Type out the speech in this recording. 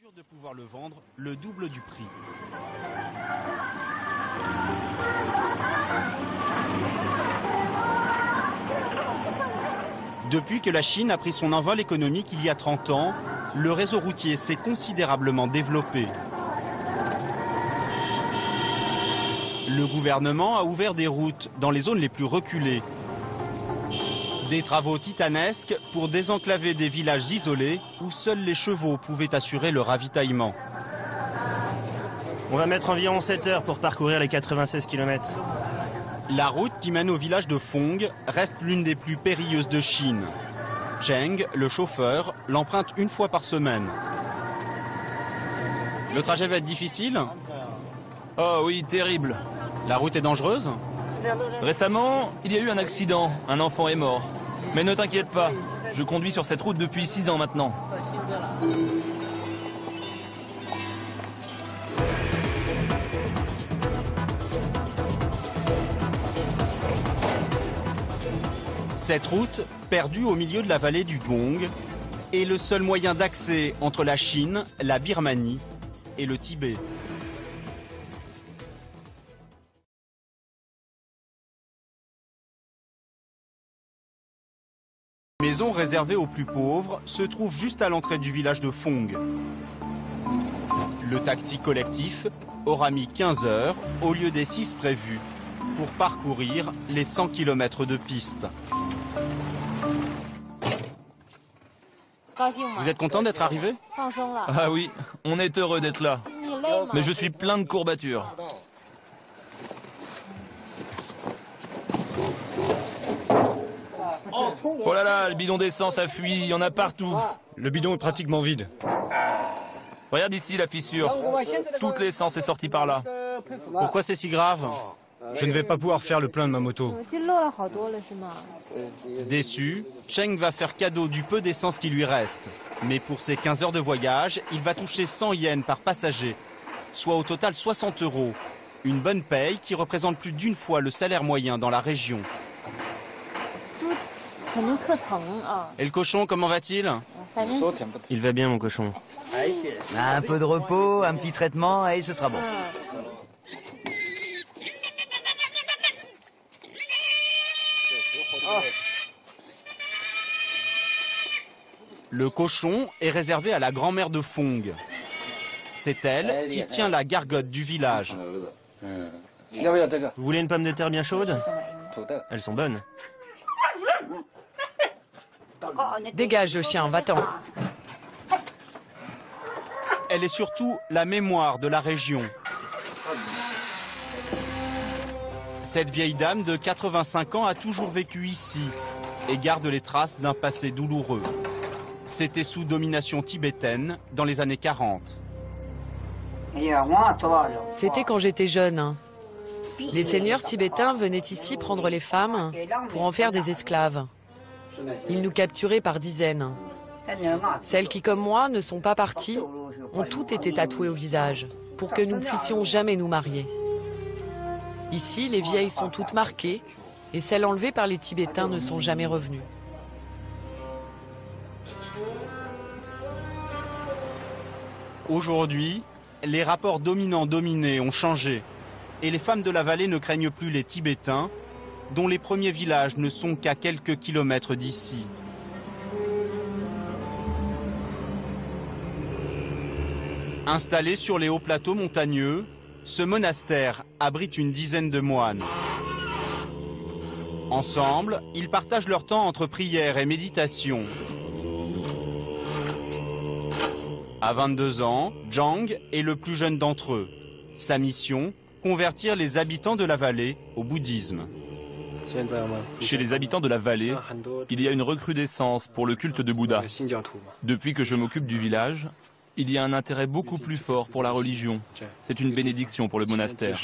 sûr de pouvoir le vendre le double du prix. Depuis que la Chine a pris son envol économique il y a 30 ans, le réseau routier s'est considérablement développé. Le gouvernement a ouvert des routes dans les zones les plus reculées. Des travaux titanesques pour désenclaver des villages isolés où seuls les chevaux pouvaient assurer le ravitaillement. On va mettre environ 7 heures pour parcourir les 96 km. La route qui mène au village de Fong reste l'une des plus périlleuses de Chine. Cheng, le chauffeur, l'emprunte une fois par semaine. Le trajet va être difficile? Oh oui, terrible. La route est dangereuse? Récemment, il y a eu un accident. Un enfant est mort. Mais ne t'inquiète pas, je conduis sur cette route depuis 6 ans maintenant. Cette route, perdue au milieu de la vallée du Gong, est le seul moyen d'accès entre la Chine, la Birmanie et le Tibet. Une maison réservée aux plus pauvres se trouve juste à l'entrée du village de Fong. Le taxi collectif aura mis 15 heures au lieu des 6 prévus pour parcourir les 100 km de piste. Vous êtes content d'être arrivé? Ah oui, on est heureux d'être là. Mais je suis plein de courbatures. Oh là là, le bidon d'essence a fui, il y en a partout. Le bidon est pratiquement vide. Regarde ici la fissure. Toute l'essence est sortie par là. Pourquoi c'est si grave? Je ne vais pas pouvoir faire le plein de ma moto. Déçu, Cheng va faire cadeau du peu d'essence qui lui reste. Mais pour ses 15 heures de voyage, il va toucher 100 yens par passager, soit au total 60 €. Une bonne paye qui représente plus d'une fois le salaire moyen dans la région. Et le cochon, comment va-t-il? Il va bien, mon cochon. Un peu de repos, un petit traitement et ce sera bon. Le cochon est réservé à la grand-mère de Fong. C'est elle qui tient la gargote du village. Vous voulez une pomme de terre bien chaude? Elles sont bonnes. Dégage le chien, va-t'en. Elle est surtout la mémoire de la région. Cette vieille dame de 85 ans a toujours vécu ici et garde les traces d'un passé douloureux. C'était sous domination tibétaine dans les années 40. C'était quand j'étais jeune. Les seigneurs tibétains venaient ici prendre les femmes pour en faire des esclaves. Ils nous capturaient par dizaines. Celles qui, comme moi, ne sont pas parties, ont toutes été tatouées au visage, pour que nous ne puissions jamais nous marier. Ici, les vieilles sont toutes marquées, et celles enlevées par les Tibétains ne sont jamais revenues. Aujourd'hui, les rapports dominants-dominés ont changé, et les femmes de la vallée ne craignent plus les Tibétains, dont les premiers villages ne sont qu'à quelques kilomètres d'ici. Installé sur les hauts plateaux montagneux, ce monastère abrite une dizaine de moines. Ensemble, ils partagent leur temps entre prière et méditation. À 22 ans, Zhang est le plus jeune d'entre eux. Sa mission, convertir les habitants de la vallée au bouddhisme. Chez les habitants de la vallée, il y a une recrudescence pour le culte de Bouddha. Depuis que je m'occupe du village, il y a un intérêt beaucoup plus fort pour la religion. C'est une bénédiction pour le monastère.